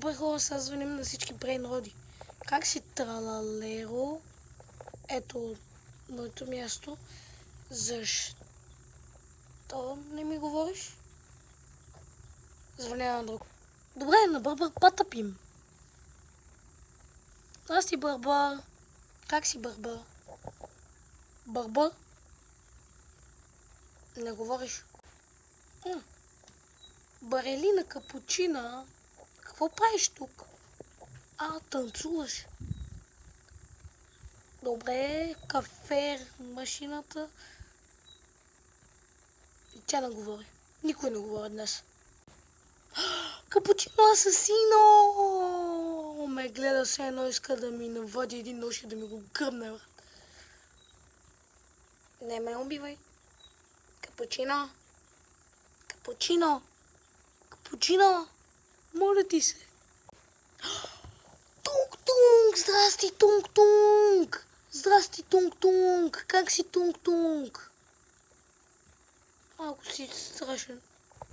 Първо сега звъним на всички брейнроди. Как си, тралалеро? Ето моето място. Защо не ми говориш? Звъня на друг. Добре, на Бърбър потъпим. Здрасти, Бърбър. Как си, Бърбър? Бърбър? Не говориш. Барелина капучина. Какво правиш тук? Танцуваш. Добре, кафе, машината. И тя не говори. Никой не говори днес. Капучино асасино! Ме гледа се едно, иска да ми навади един нож и да ми го гръбне, брат. Не ме убивай. Капучино! Капучино! Капучино! Моля ти се! Тунг-тунг! Здрасти, Тунг-тунг! Здрасти, Тунг-тунг! Как си, Тунг-тунг? Малко си страшен.